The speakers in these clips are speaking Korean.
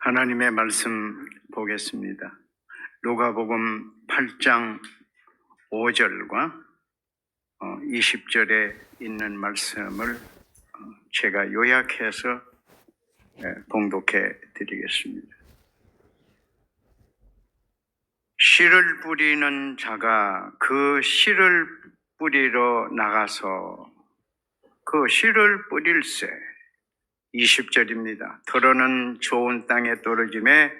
하나님의 말씀 보겠습니다. 누가복음 8장 5절과 20절에 있는 말씀을 제가 요약해서 봉독해 드리겠습니다. 씨를 뿌리는 자가 그 씨를 뿌리러 나가서 그 씨를 뿌릴새. 20절입니다. 들어는 좋은 땅에 떨어짐에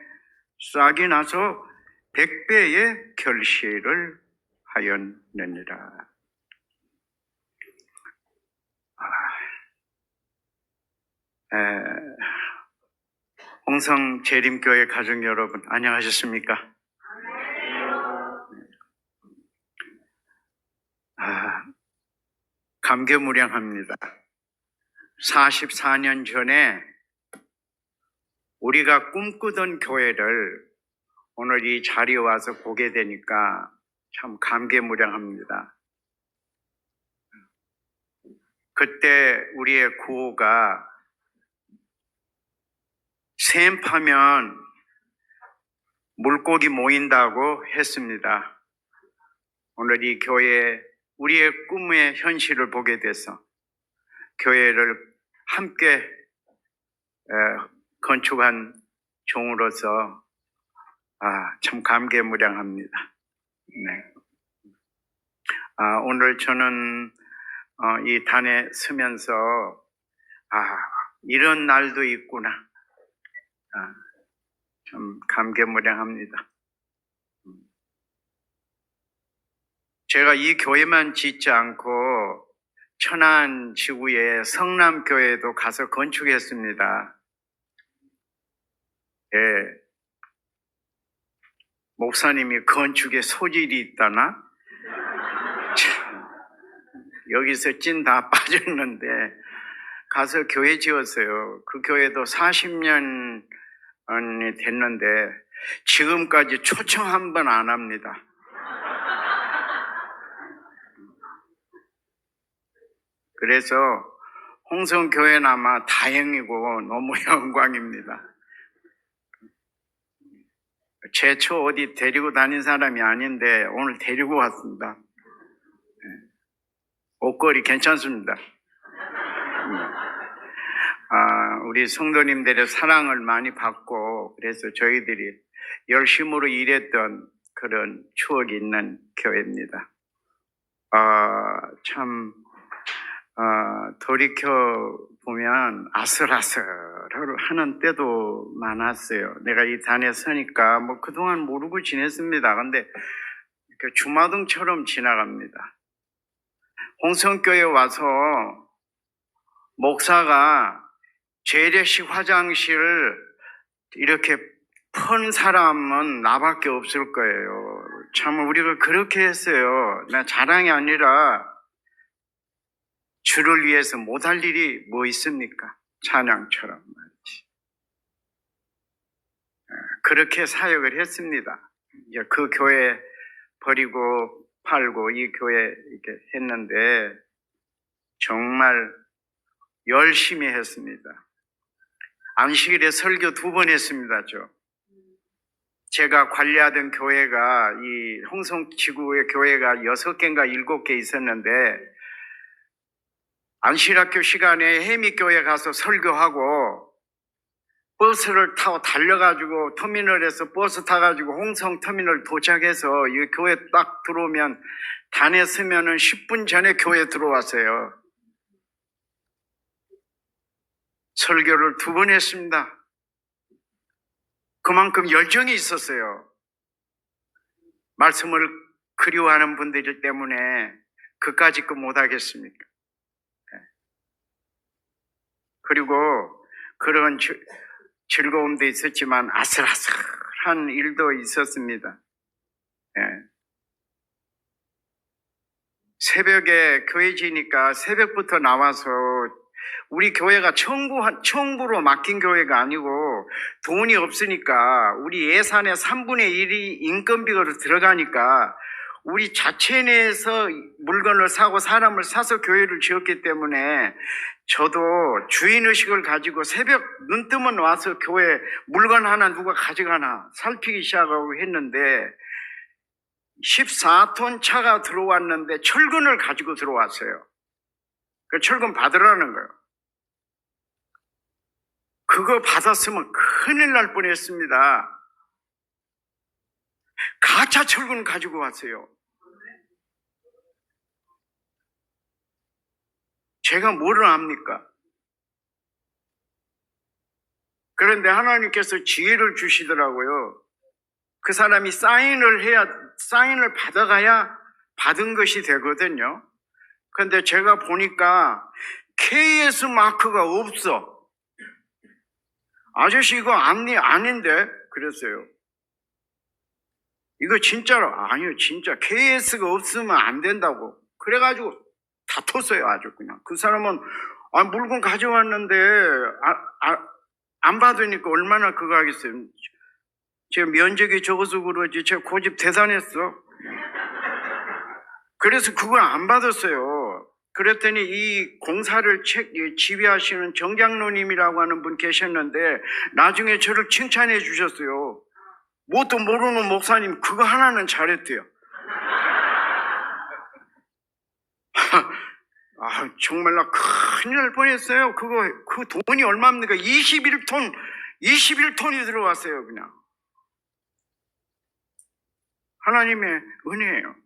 싹이 나서 100배의 결실을 하였느니라. 홍성 재림교회 가족 여러분, 안녕하셨습니까? 감개무량합니다. 44년 전에 우리가 꿈꾸던 교회를 오늘 이 자리에 와서 보게 되니까 참 감개무량합니다. 그때 우리의 구호가 샘 파면 물고기 모인다고 했습니다. 오늘 이 교회 우리의 꿈의 현실을 보게 돼서 교회를 함께 건축한 종으로서 참 감개무량합니다. 네. 오늘 저는 이 단에 서면서 이런 날도 있구나. 참 감개무량합니다. 제가 이 교회만 짓지 않고 천안 지구의 성남교회도 가서 건축했습니다. 예. 목사님이 건축에 소질이 있다나? 참, 여기서 찐 다 빠졌는데 가서 교회 지었어요. 그 교회도 40년이 됐는데 지금까지 초청 한 번 안 합니다. 그래서 홍성교회는 아마 다행이고 너무 영광입니다. 최초 어디 데리고 다닌 사람이 아닌데 오늘 데리고 왔습니다. 옷걸이 괜찮습니다. 우리 성도님들의 사랑을 많이 받고 그래서 저희들이 열심으로 일했던 그런 추억이 있는 교회입니다. 참 돌이켜보면 아슬아슬하는 때도 많았어요. 내가 이 단에 서니까 그동안 모르고 지냈습니다. 근데 주마등처럼 지나갑니다. 홍성교회 와서 목사가 재래식 화장실을 이렇게 푼 사람은 나밖에 없을 거예요. 참 우리가 그렇게 했어요. 나 자랑이 아니라 주를 위해서 못할 일이 뭐 있습니까? 찬양처럼 말이지. 그렇게 사역을 했습니다. 그 교회 버리고 팔고 이 교회 이렇게 했는데 정말 열심히 했습니다. 안식일에 설교 2번 했습니다. 제가 관리하던 교회가 이 홍성지구의 교회가 6개인가 7개 있었는데 안식학교 시간에 해미교회 가서 설교하고 버스를 타고 달려가지고 터미널에서 버스 타가지고 홍성 터미널 도착해서 이 교회 딱 들어오면 단에 서면은 10분 전에 교회 들어왔어요. 설교를 2번 했습니다. 그만큼 열정이 있었어요. 말씀을 그리워하는 분들 때문에 그까짓 거 못하겠습니까? 그리고 그런 즐거움도 있었지만 아슬아슬한 일도 있었습니다. 새벽에 교회 지니까 새벽부터 나와서 우리 교회가 청구로 맡긴 교회가 아니고 돈이 없으니까 우리 예산의 3분의 1이 인건비로 들어가니까 우리 자체 내에서 물건을 사고 사람을 사서 교회를 지었기 때문에 저도 주인의식을 가지고 새벽 눈 뜨면 와서 교회 물건 하나 누가 가져가나 살피기 시작하고 했는데 14톤 차가 들어왔는데 철근을 가지고 들어왔어요. 그 철근 받으라는 거예요. 그거 받았으면 큰일 날 뻔했습니다. 가짜 철근 가지고 왔어요. 제가 뭐를 압니까? 그런데 하나님께서 지혜를 주시더라고요. 그 사람이 사인을 받아가야 받은 것이 되거든요. 그런데 제가 보니까 KS 마크가 없어. 아저씨 이거 아닌데? 그랬어요. 이거 진짜로, 아니요, 진짜 KS가 없으면 안 된다고. 그래가지고 다퉜어요, 아주 그냥. 그 사람은, 물건 가져왔는데, 안 받으니까 얼마나 그거 하겠어요. 제 면적이 적어서 그러지, 제가 고집 대단했어. 그래서 그걸 안 받았어요. 그랬더니 이 공사를 지휘하시는 정장로님이라고 하는 분 계셨는데, 나중에 저를 칭찬해 주셨어요. 뭣도 모르는 목사님 그거 하나는 잘했대요. 정말 나 큰일 날 뻔했어요. 그 돈이 얼마입니까? 21톤이 들어왔어요, 그냥. 하나님의 은혜예요.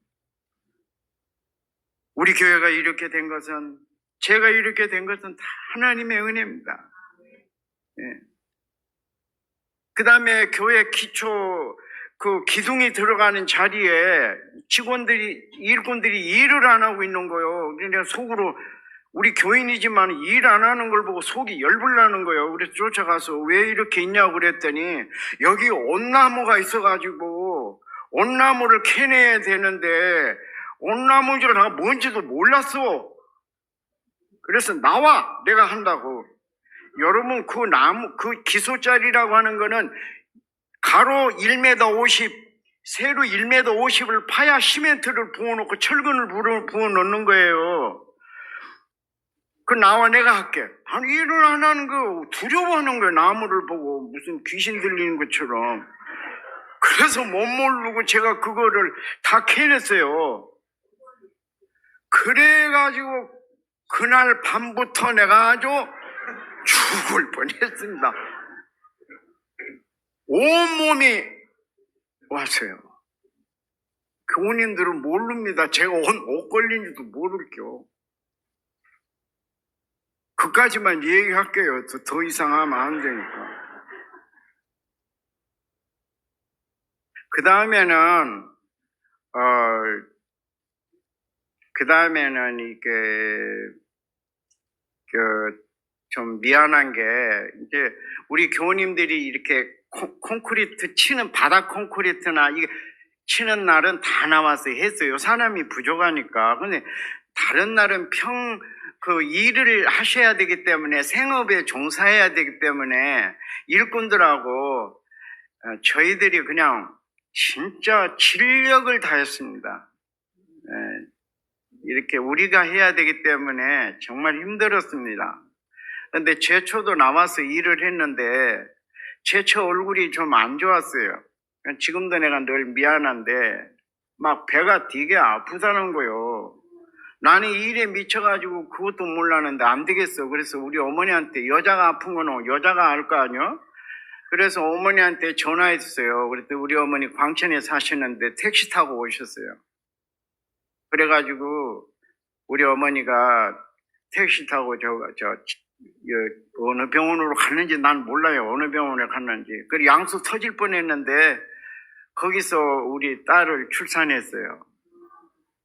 우리 교회가 이렇게 된 것은, 제가 이렇게 된 것은 다 하나님의 은혜입니다. 예. 그 다음에 교회 기초, 기둥이 들어가는 자리에 일꾼들이 일을 안 하고 있는 거예요. 그러니까 속으로, 우리 교인이지만 일 안 하는 걸 보고 속이 열불나는 거예요. 그래서 쫓아가서 왜 이렇게 있냐고 그랬더니, 여기 온나무가 있어가지고, 온나무를 캐내야 되는데, 온나무인 줄 내가 뭔지도 몰랐어. 그래서 나와! 내가 한다고. 여러분, 그 기소자리라고 하는 거는 가로 1m 50, 세로 1m 50을 파야 시멘트를 부어놓고 철근을 부어 넣는 거예요. 나와 내가 할게. 아니, 일을 안 하는 거 두려워하는 거예요. 나무를 보고 무슨 귀신 들리는 것처럼. 그래서 못 모르고 제가 그거를 다 캐냈어요. 그래가지고 그날 밤부터 내가 아주 죽을 뻔했습니다. 온몸이 왔어요. 교우님들은 모릅니다. 제가 옷 걸린지도 모를게요. 그까지만 얘기할게요. 더 이상 하면 안 되니까. 그 다음에는 이게 좀 미안한 게, 이제 우리 교우님들이 이렇게 콘크리트 치는, 바닥 콘크리트나 이게 치는 날은 다 나와서 했어요. 사람이 부족하니까. 근데 다른 날은 일을 하셔야 되기 때문에, 생업에 종사해야 되기 때문에 일꾼들하고 저희들이 그냥 진짜 진력을 다했습니다. 이렇게 우리가 해야 되기 때문에 정말 힘들었습니다. 근데 제초도 나와서 일을 했는데 제초 얼굴이 좀 안 좋았어요. 지금도 내가 늘 미안한데 막 배가 되게 아프다는 거요. 나는 일에 미쳐가지고 그것도 몰랐는데 안 되겠어. 그래서 우리 어머니한테, 여자가 아픈 거는 여자가 알 거 아니야? 그래서 어머니한테 전화했어요. 그랬더니 우리 어머니 광천에 사시는데 택시 타고 오셨어요. 그래가지고 우리 어머니가 택시 타고 어느 병원으로 갔는지 난 몰라요. 어느 병원에 갔는지. 그리고 양수 터질 뻔했는데 거기서 우리 딸을 출산했어요.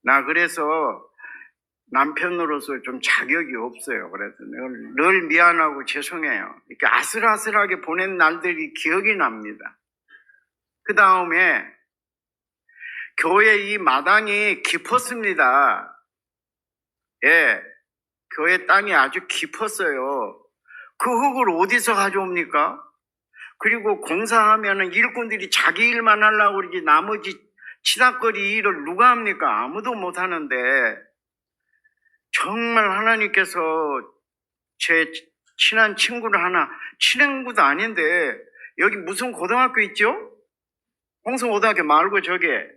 나 그래서 남편으로서 좀 자격이 없어요. 그래서 늘 미안하고 죄송해요. 이렇게 아슬아슬하게 보낸 날들이 기억이 납니다. 그 다음에 교회 이 마당이 깊었습니다. 예, 교회 땅이 아주 깊었어요. 그 흙을 어디서 가져옵니까? 그리고 공사하면은 일꾼들이 자기 일만 하려고 그러지 나머지 치닥거리 일을 누가 합니까? 아무도 못 하는데 정말 하나님께서 제 친한 친구를 하나, 친구도 아닌데 여기 무슨 고등학교 있죠? 홍성고등학교 말고 저게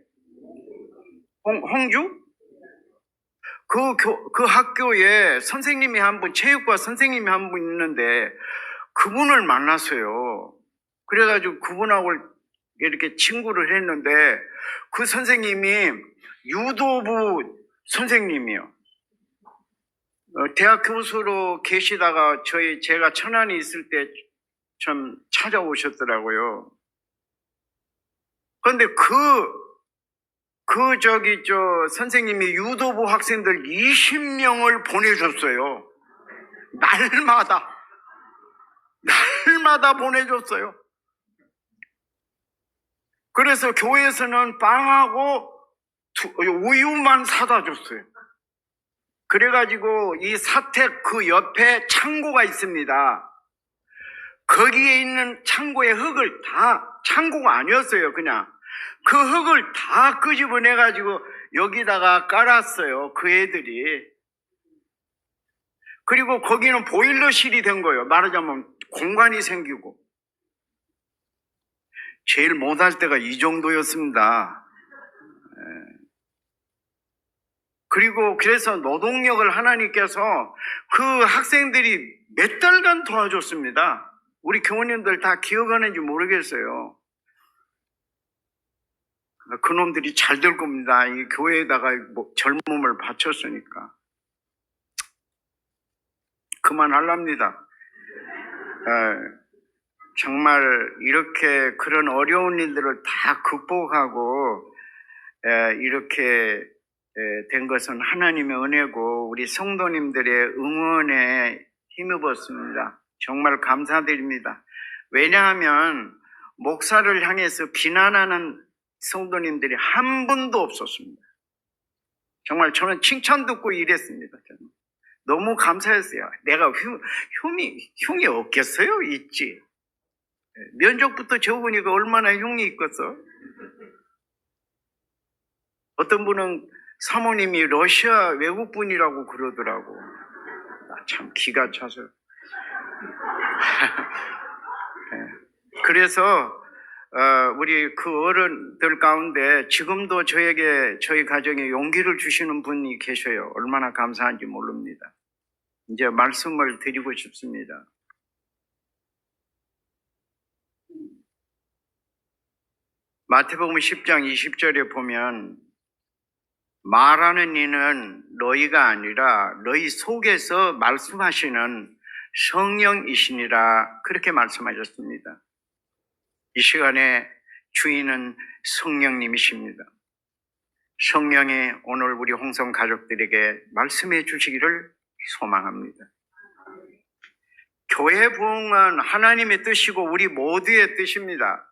홍주? 그 학교에 선생님이 한 분, 체육과 선생님이 한 분 있는데 그분을 만났어요. 그래가지고 그분하고 이렇게 친구를 했는데 그 선생님이 유도부 선생님이요. 대학 교수로 계시다가 제가 천안에 있을 때 좀 찾아오셨더라고요. 그런데 선생님이 유도부 학생들 20명을 보내줬어요. 날마다 보내줬어요. 그래서 교회에서는 빵하고 우유만 사다 줬어요. 그래가지고 이 사택 그 옆에 창고가 있습니다. 거기에 있는 창고의 흙을 다, 창고가 아니었어요. 그냥 그 흙을 다 끄집어내가지고 여기다가 깔았어요. 그 애들이. 그리고 거기는 보일러실이 된 거예요. 말하자면 공간이 생기고. 제일 못할 때가 이 정도였습니다. 그리고 그래서 노동력을 하나님께서 그 학생들이 몇 달간 도와줬습니다. 우리 교원님들 다 기억하는지 모르겠어요. 그놈들이 잘 될 겁니다. 이 교회에다가 젊음을 바쳤으니까. 그만하랍니다. 정말 이렇게 그런 어려운 일들을 다 극복하고 이렇게 된 것은 하나님의 은혜고 우리 성도님들의 응원에 힘입었습니다. 정말 감사드립니다. 왜냐하면 목사를 향해서 비난하는 성도님들이 한 분도 없었습니다. 정말 저는 칭찬 듣고 이랬습니다. 저는. 너무 감사했어요. 내가 흉이 없겠어요? 있지. 면적부터 적으니까 얼마나 흉이 있겠어? 어떤 분은 사모님이 러시아 외국분이라고 그러더라고. 참 기가 차서. 그래서 우리 그 어른들 가운데 지금도 저희 가정에 용기를 주시는 분이 계셔요. 얼마나 감사한지 모릅니다. 이제 말씀을 드리고 싶습니다. 마태복음 10장 20절에 보면 말하는 이는 너희가 아니라 너희 속에서 말씀하시는 성령이시니라 그렇게 말씀하셨습니다. 이 시간에 주인은 성령님이십니다. 성령이 오늘 우리 홍성 가족들에게 말씀해 주시기를 소망합니다. 교회 부흥은 하나님의 뜻이고 우리 모두의 뜻입니다.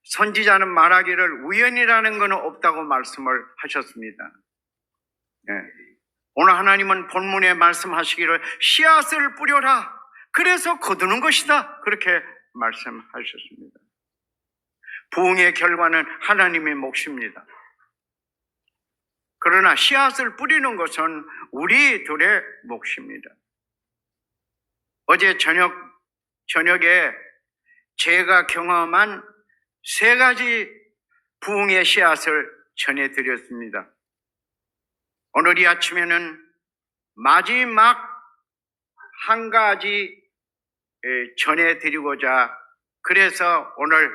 선지자는 말하기를 우연이라는 것은 없다고 말씀을 하셨습니다. 오늘 하나님은 본문에 말씀하시기를 씨앗을 뿌려라. 그래서 거두는 것이다. 그렇게 말씀하셨습니다. 부흥의 결과는 하나님의 몫입니다. 그러나 씨앗을 뿌리는 것은 우리들의 몫입니다. 어제 저녁에 제가 경험한 3가지 부흥의 씨앗을 전해드렸습니다. 오늘 이 아침에는 마지막 한 가지 전해드리고자 그래서 오늘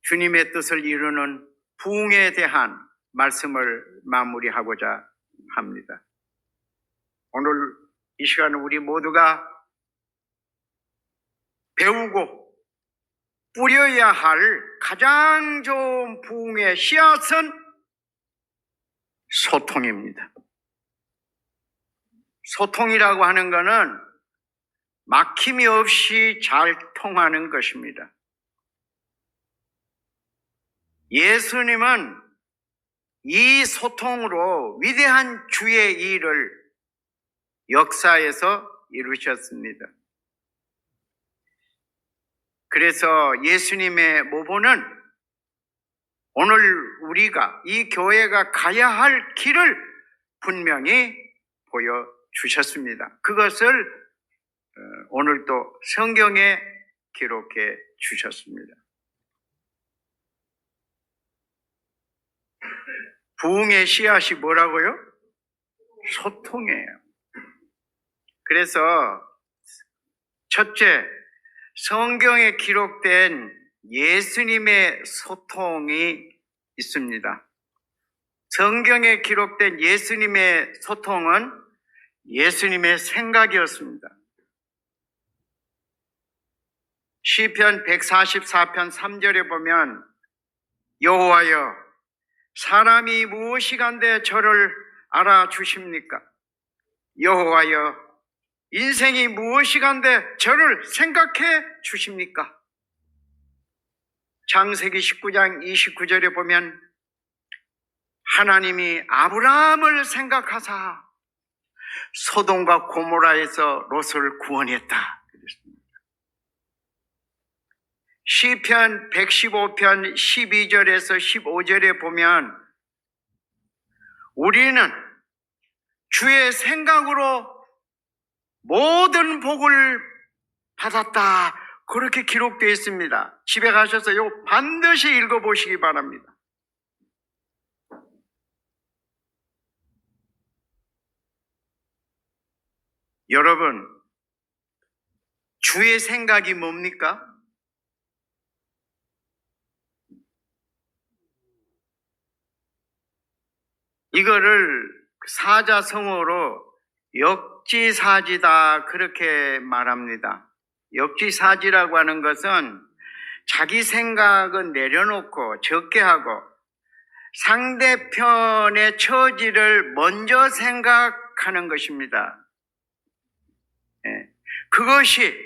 주님의 뜻을 이루는 부흥에 대한 말씀을 마무리하고자 합니다. 오늘 이 시간은 우리 모두가 배우고 뿌려야 할 가장 좋은 부흥의 씨앗은 소통입니다. 소통이라고 하는 것은 막힘이 없이 잘 통하는 것입니다. 예수님은 이 소통으로 위대한 주의 일을 역사에서 이루셨습니다. 그래서 예수님의 모본은 오늘 우리가 이 교회가 가야 할 길을 분명히 보여주셨습니다. 그것을 오늘 또 성경에 기록해 주셨습니다. 부흥의 씨앗이 뭐라고요? 소통이에요. 그래서 첫째, 성경에 기록된 예수님의 소통이 있습니다. 성경에 기록된 예수님의 소통은 예수님의 생각이었습니다. 시편 144편 3절에 보면 여호와여 사람이 무엇이간데 저를 알아주십니까? 여호와여 인생이 무엇이간데 저를 생각해 주십니까? 창세기 19장 29절에 보면 하나님이 아브라함을 생각하사 소돔과 고모라에서 롯을 구원했다. 시편 115편 12절에서 15절에 보면 우리는 주의 생각으로 모든 복을 받았다. 그렇게 기록되어 있습니다. 집에 가셔서 이거 반드시 읽어보시기 바랍니다. 여러분, 주의 생각이 뭡니까? 이거를 사자성어로 역지사지다 그렇게 말합니다. 역지사지라고 하는 것은 자기 생각은 내려놓고 적게 하고 상대편의 처지를 먼저 생각하는 것입니다. 그것이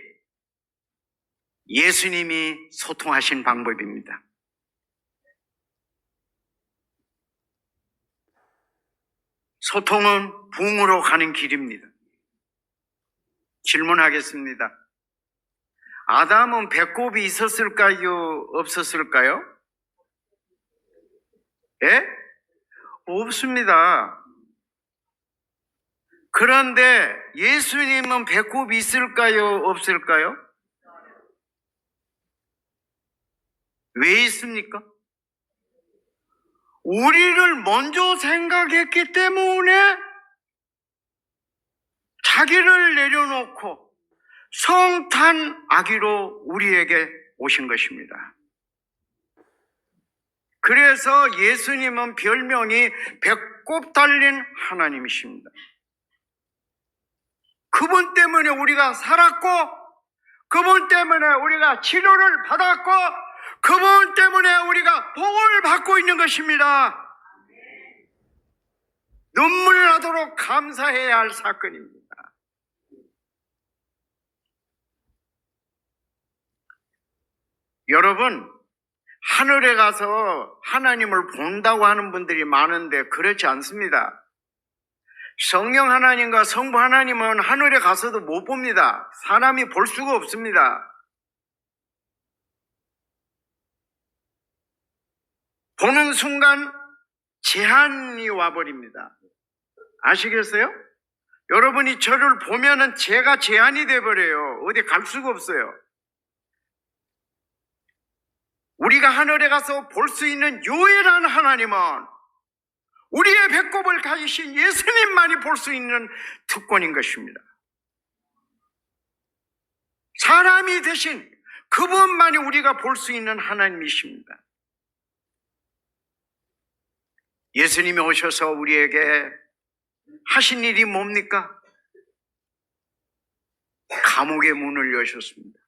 예수님이 소통하신 방법입니다. 소통은 부흥으로 가는 길입니다. 질문하겠습니다. 아담은 배꼽이 있었을까요? 없었을까요? 예? 없습니다. 그런데 예수님은 배꼽이 있을까요? 없을까요? 왜 있습니까? 우리를 먼저 생각했기 때문에 자기를 내려놓고 성탄 아기로 우리에게 오신 것입니다. 그래서 예수님은 별명이 배꼽 달린 하나님이십니다. 그분 때문에 우리가 살았고, 그분 때문에 우리가 치료를 받았고, 그분 때문에 우리가 복을 받고 있는 것입니다. 눈물 나도록 감사해야 할 사건입니다. 여러분, 하늘에 가서 하나님을 본다고 하는 분들이 많은데 그렇지 않습니다. 성령 하나님과 성부 하나님은 하늘에 가서도 못 봅니다. 사람이 볼 수가 없습니다. 보는 순간 제한이 와버립니다. 아시겠어요? 여러분이 저를 보면은 제가 제한이 돼버려요. 어디 갈 수가 없어요. 우리가 하늘에 가서 볼 수 있는 유일한 하나님은 우리의 배꼽을 가지신 예수님만이 볼 수 있는 특권인 것입니다. 사람이 되신 그분만이 우리가 볼 수 있는 하나님이십니다. 예수님이 오셔서 우리에게 하신 일이 뭡니까? 감옥의 문을 여셨습니다.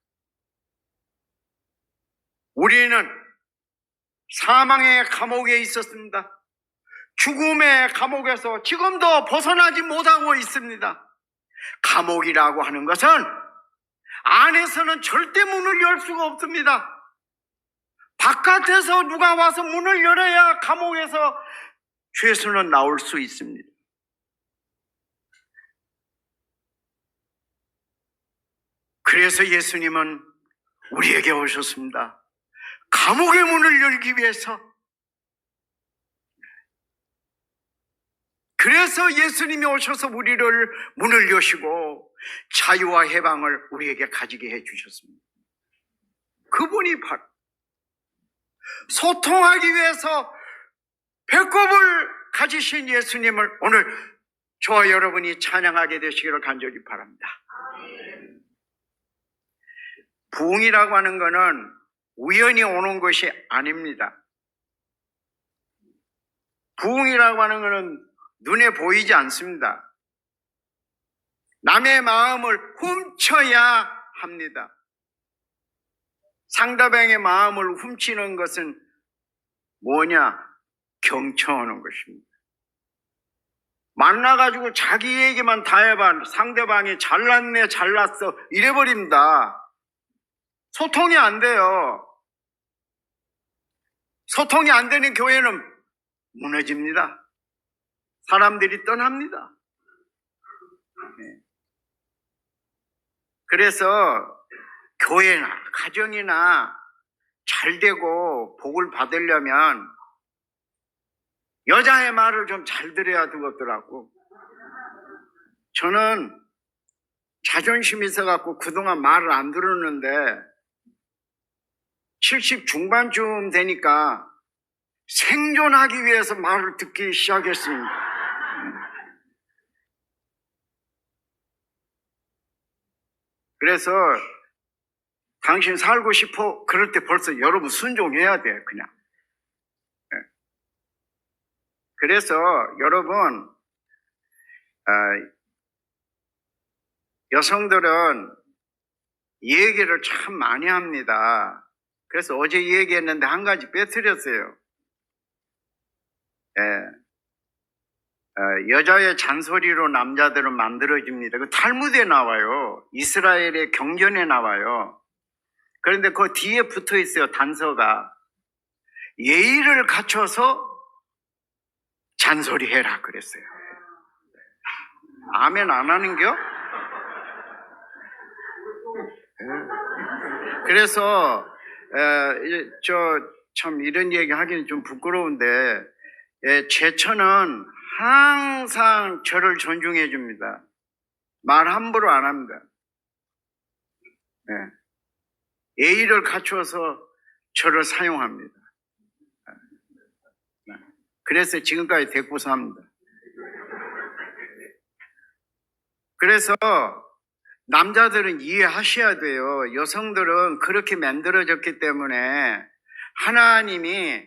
우리는 사망의 감옥에 있었습니다. 죽음의 감옥에서 지금도 벗어나지 못하고 있습니다. 감옥이라고 하는 것은 안에서는 절대 문을 열 수가 없습니다. 바깥에서 누가 와서 문을 열어야 감옥에서 죄수는 나올 수 있습니다. 그래서 예수님은 우리에게 오셨습니다. 감옥의 문을 열기 위해서 그래서 예수님이 오셔서 우리를 문을 여시고 자유와 해방을 우리에게 가지게 해주셨습니다. 그분이 바로 소통하기 위해서 배꼽을 가지신 예수님을 오늘 저와 여러분이 찬양하게 되시기를 간절히 바랍니다. 부흥이라고 하는 것은 우연히 오는 것이 아닙니다. 부흥이라고 하는 것은 눈에 보이지 않습니다. 남의 마음을 훔쳐야 합니다. 상대방의 마음을 훔치는 것은 뭐냐? 경청하는 것입니다. 만나가지고 자기 얘기만 다 해봐. 상대방이 잘났네, 잘났어 이래버립니다. 소통이 안 돼요. 소통이 안 되는 교회는 무너집니다. 사람들이 떠납니다. 그래서 교회나 가정이나 잘 되고 복을 받으려면 여자의 말을 좀 잘 들어야 되겠더라고. 저는 자존심이 있어갖고 그동안 말을 안 들었는데 70 중반쯤 되니까 생존하기 위해서 말을 듣기 시작했습니다. 그래서 당신 살고 싶어? 그럴 때 벌써 여러분 순종해야 돼, 그냥. 그래서 여러분, 여성들은 이 얘기를 참 많이 합니다. 그래서 어제 이 얘기했는데 한 가지 빼뜨렸어요. 여자의 잔소리로 남자들은 만들어집니다. 그 탈무드에 나와요. 이스라엘의 경전에 나와요. 그런데 그 뒤에 붙어 있어요, 단서가. 예의를 갖춰서 잔소리해라 그랬어요. 아멘 안 하는겨? 그래서 참 이런 얘기 하기는 좀 부끄러운데 제처는 항상 저를 존중해 줍니다. 말 함부로 안 합니다. 예의를 갖추어서 저를 사용합니다. 그래서 지금까지 데리고 삽니다. 그래서 남자들은 이해하셔야 돼요. 여성들은 그렇게 만들어졌기 때문에 하나님이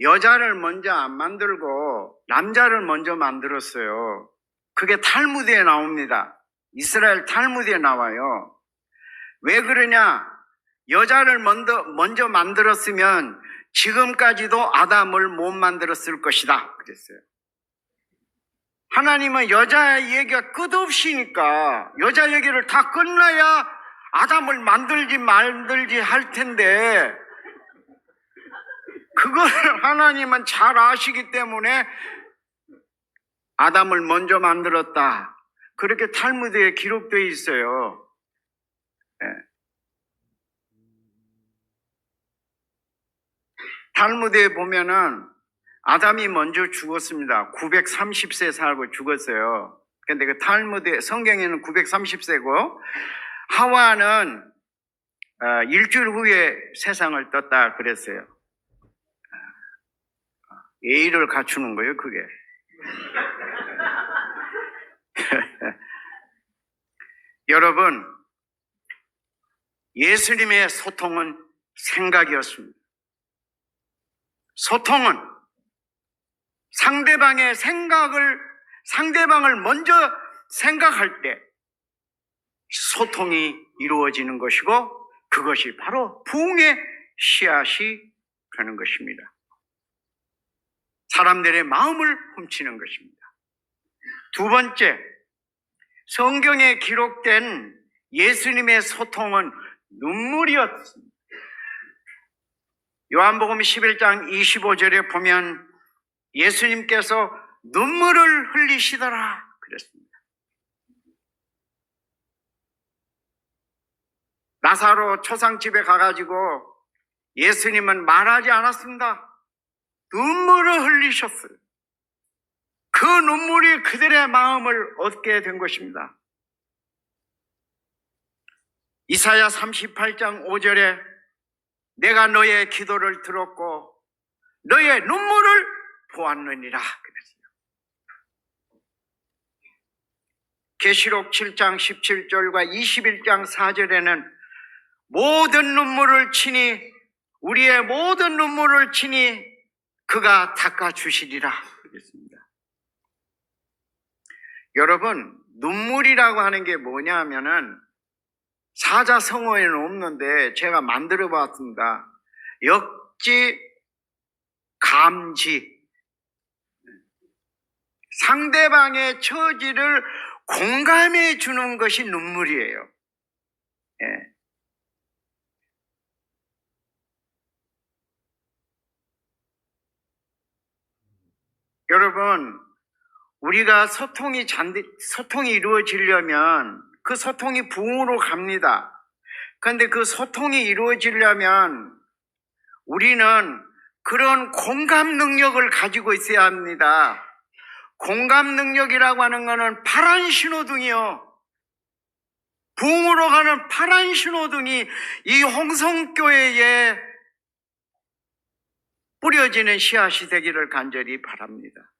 여자를 먼저 안 만들고 남자를 먼저 만들었어요. 그게 탈무드에 나옵니다. 이스라엘 탈무드에 나와요. 왜 그러냐? 여자를 먼저 만들었으면 지금까지도 아담을 못 만들었을 것이다 그랬어요. 하나님은 여자 얘기가 끝없이니까 여자 얘기를 다 끝나야 아담을 만들지 할 텐데 그걸 하나님은 잘 아시기 때문에 아담을 먼저 만들었다. 그렇게 탈무드에 기록되어 있어요. 탈무드에 보면은 아담이 먼저 죽었습니다. 930세 살고 죽었어요. 근데 그 탈무드 성경에는 930세고 하와는 일주일 후에 세상을 떴다 그랬어요. 예의를 갖추는 거예요, 그게. 여러분, 예수님의 소통은 생각이었습니다. 소통은 상대방을 먼저 생각할 때 소통이 이루어지는 것이고 그것이 바로 부흥의 씨앗이 되는 것입니다. 사람들의 마음을 훔치는 것입니다. 두 번째, 성경에 기록된 예수님의 소통은 눈물이었습니다. 요한복음 11장 25절에 보면 예수님께서 눈물을 흘리시더라 그랬습니다. 나사로 초상집에 가가지고 예수님은 말하지 않았습니다. 눈물을 흘리셨어요. 그 눈물이 그들의 마음을 얻게 된 것입니다. 이사야 38장 5절에 내가 너의 기도를 들었고 너의 눈물을 보았느니라 그랬어요. 계시록 7장 17절과 21장 4절에는 모든 눈물을 친히 우리의 모든 눈물을 친히 그가 닦아주시리라 그랬습니다. 여러분, 눈물이라고 하는 게 뭐냐 하면은 사자성어에는 없는데 제가 만들어 봤습니다. 역지, 감지. 상대방의 처지를 공감해 주는 것이 눈물이에요. 예. 여러분, 우리가 소통이 이루어지려면 그 소통이 부흥으로 갑니다. 그런데 그 소통이 이루어지려면 우리는 그런 공감 능력을 가지고 있어야 합니다. 공감 능력이라고 하는 것은 파란 신호등이요. 부흥으로 가는 파란 신호등이 이 홍성교회에 뿌려지는 씨앗이 되기를 간절히 바랍니다.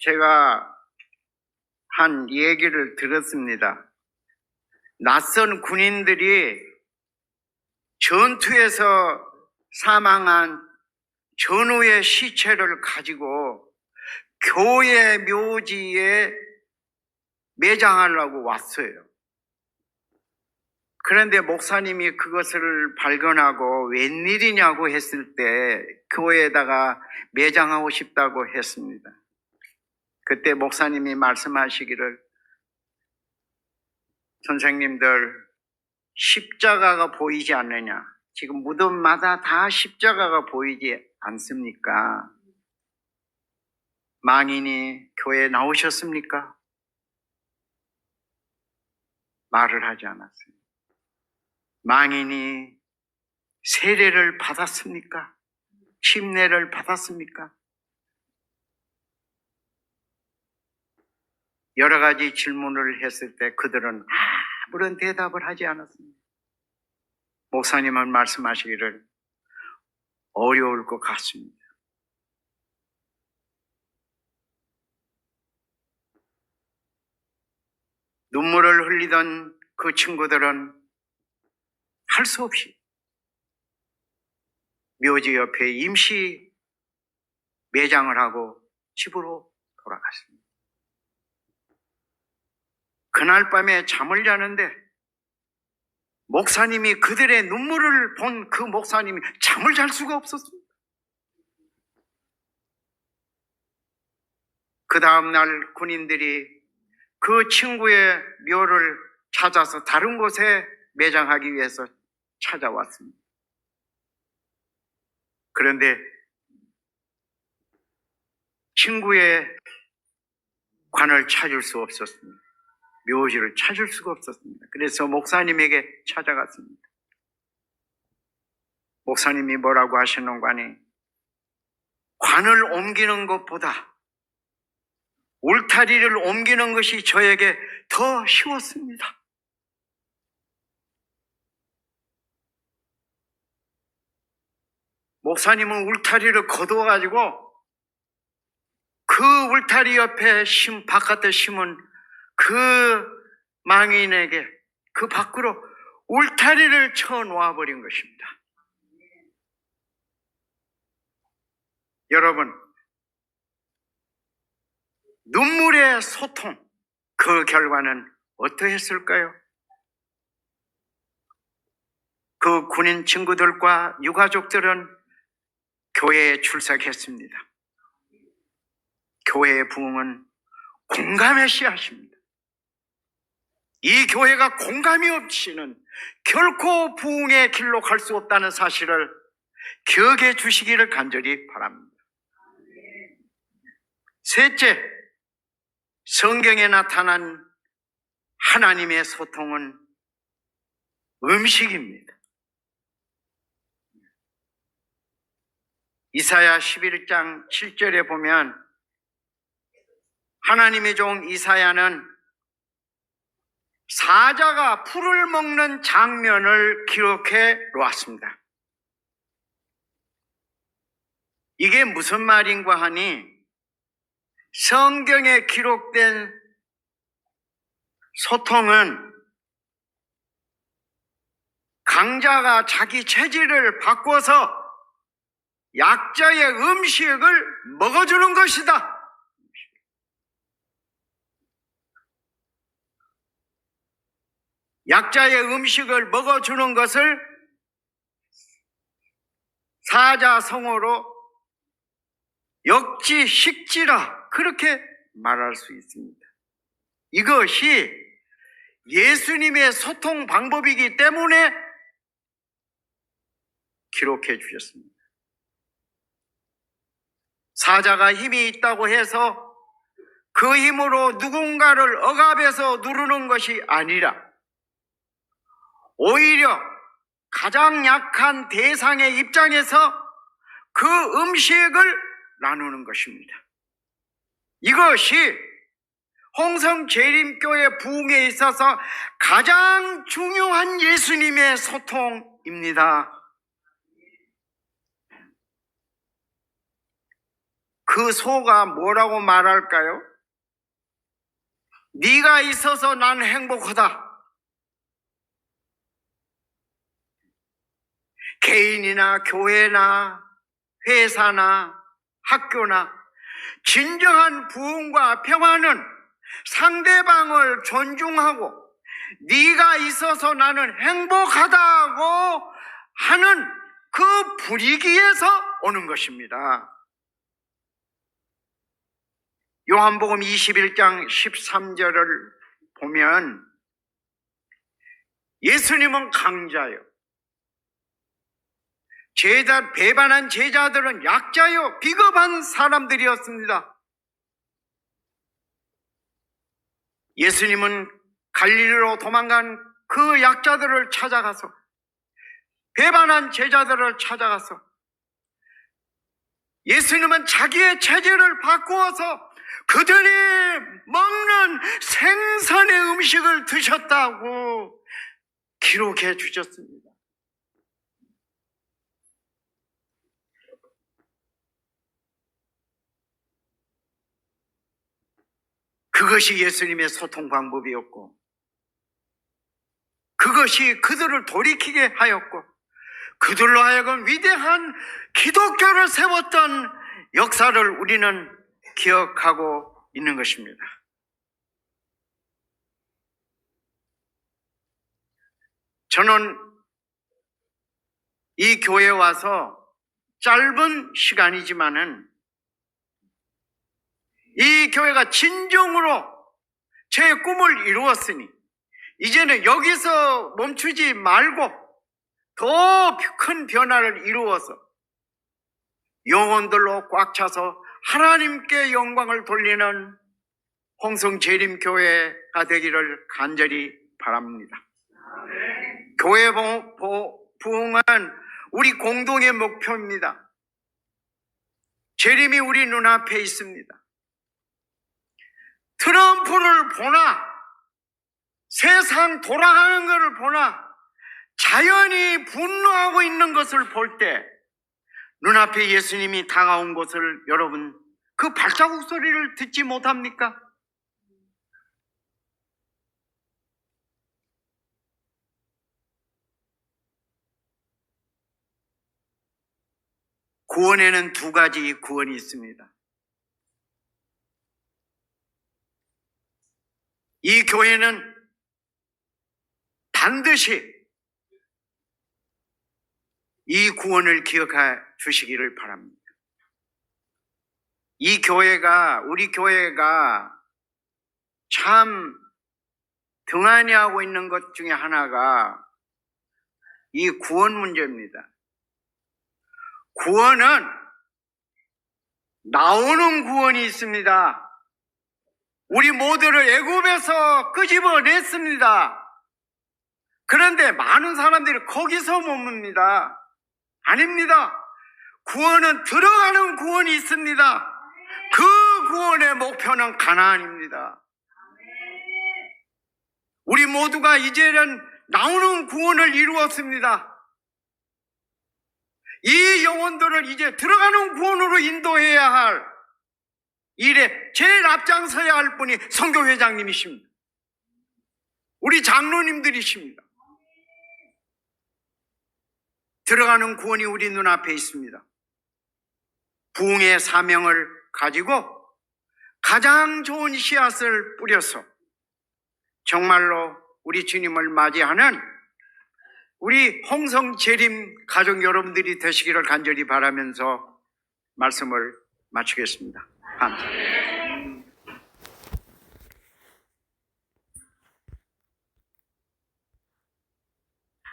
제가 한 얘기를 들었습니다. 낯선 군인들이 전투에서 사망한 전우의 시체를 가지고 교회 묘지에 매장하려고 왔어요. 그런데 목사님이 그것을 발견하고 웬일이냐고 했을 때 교회에다가 매장하고 싶다고 했습니다. 그때 목사님이 말씀하시기를 선생님들 십자가가 보이지 않느냐? 지금 무덤마다 다 십자가가 보이지 않습니까? 망인이 교회에 나오셨습니까? 말을 하지 않았어요. 망인이 세례를 받았습니까? 침례를 받았습니까? 여러 가지 질문을 했을 때 그들은 아무런 대답을 하지 않았습니다. 목사님은 말씀하시기를 어려울 것 같습니다. 눈물을 흘리던 그 친구들은 할 수 없이 묘지 옆에 임시 매장을 하고 집으로 돌아갔습니다. 그날 밤에 잠을 자는데 목사님이 그들의 눈물을 본 그 목사님이 잠을 잘 수가 없었습니다. 그 다음날 군인들이 그 친구의 묘를 찾아서 다른 곳에 매장하기 위해서 찾아왔습니다. 그런데 친구의 관을 찾을 수 없었습니다. 묘지를 찾을 수가 없었습니다. 그래서 목사님에게 찾아갔습니다. 목사님이 뭐라고 하시는가 하니 관을 옮기는 것보다 울타리를 옮기는 것이 저에게 더 쉬웠습니다. 목사님은 울타리를 거두어가지고 그 울타리 옆에 바깥에 심은 그 망인에게 그 밖으로 울타리를 쳐놓아버린 것입니다. 여러분, 눈물의 소통, 그 결과는 어떠했을까요? 그 군인 친구들과 유가족들은 교회에 출석했습니다. 교회의 부흥은 공감의 씨앗입니다. 이 교회가 공감이 없이는 결코 부흥의 길로 갈 수 없다는 사실을 기억해 주시기를 간절히 바랍니다. 셋째, 성경에 나타난 하나님의 소통은 음식입니다. 이사야 11장 7절에 보면 하나님의 종 이사야는 사자가 풀을 먹는 장면을 기록해 놓았습니다. 이게 무슨 말인가 하니 성경에 기록된 소통은 강자가 자기 체질을 바꿔서 약자의 음식을 먹어주는 것이다. 약자의 음식을 먹어주는 것을 사자성어로 역지식지라 그렇게 말할 수 있습니다. 이것이 예수님의 소통 방법이기 때문에 기록해 주셨습니다. 사자가 힘이 있다고 해서 그 힘으로 누군가를 억압해서 누르는 것이 아니라 오히려 가장 약한 대상의 입장에서 그 음식을 나누는 것입니다. 이것이 홍성 재림교회 부흥에 있어서 가장 중요한 예수님의 소통입니다. 그 소가 뭐라고 말할까요? 네가 있어서 난 행복하다. 개인이나 교회나 회사나 학교나 진정한 부흥과 평화는 상대방을 존중하고 네가 있어서 나는 행복하다고 하는 그 분위기에서 오는 것입니다. 요한복음 21장 13절을 보면 예수님은 강자요. 배반한 제자들은 약자요, 비겁한 사람들이었습니다. 예수님은 갈릴리로 도망간 그 약자들을 찾아가서, 배반한 제자들을 찾아가서 예수님은 자기의 체질을 바꾸어서 그들이 먹는 생선의 음식을 드셨다고 기록해 주셨습니다. 그것이 예수님의 소통 방법이었고, 그것이 그들을 돌이키게 하였고, 그들로 하여금 위대한 기독교를 세웠던 역사를 우리는 기억하고 있는 것입니다. 저는 이 교회에 와서 짧은 시간이지만은 이 교회가 진정으로 제 꿈을 이루었으니 이제는 여기서 멈추지 말고 더 큰 변화를 이루어서 영혼들로 꽉 차서 하나님께 영광을 돌리는 홍성재림교회가 되기를 간절히 바랍니다. 교회 부흥은 우리 공동의 목표입니다. 재림이 우리 눈앞에 있습니다. 트럼프를 보나 세상 돌아가는 것을 보나 자연이 분노하고 있는 것을 볼 때 눈앞에 예수님이 다가온 것을 여러분 그 발자국 소리를 듣지 못합니까? 구원에는 두 가지 구원이 있습니다. 이 교회는 반드시 이 구원을 기억해 주시기를 바랍니다. 우리 교회가 참 등한히 하고 있는 것 중에 하나가 이 구원 문제입니다. 구원은 나오는 구원이 있습니다. 우리 모두를 애굽에서 끄집어냈습니다. 그런데 많은 사람들이 거기서 머뭅니다. 아닙니다. 구원은 들어가는 구원이 있습니다. 그 구원의 목표는 가나안입니다. 우리 모두가 이제는 나오는 구원을 이루었습니다. 이 영혼들을 이제 들어가는 구원으로 인도해야 할 일에 제일 앞장서야 할 분이 선교회장님이십니다. 우리 장로님들이십니다. 들어가는 구원이 우리 눈앞에 있습니다. 부흥의 사명을 가지고 가장 좋은 씨앗을 뿌려서 정말로 우리 주님을 맞이하는 우리 홍성 재림 가족 여러분들이 되시기를 간절히 바라면서 말씀을 마치겠습니다. 감사합니다.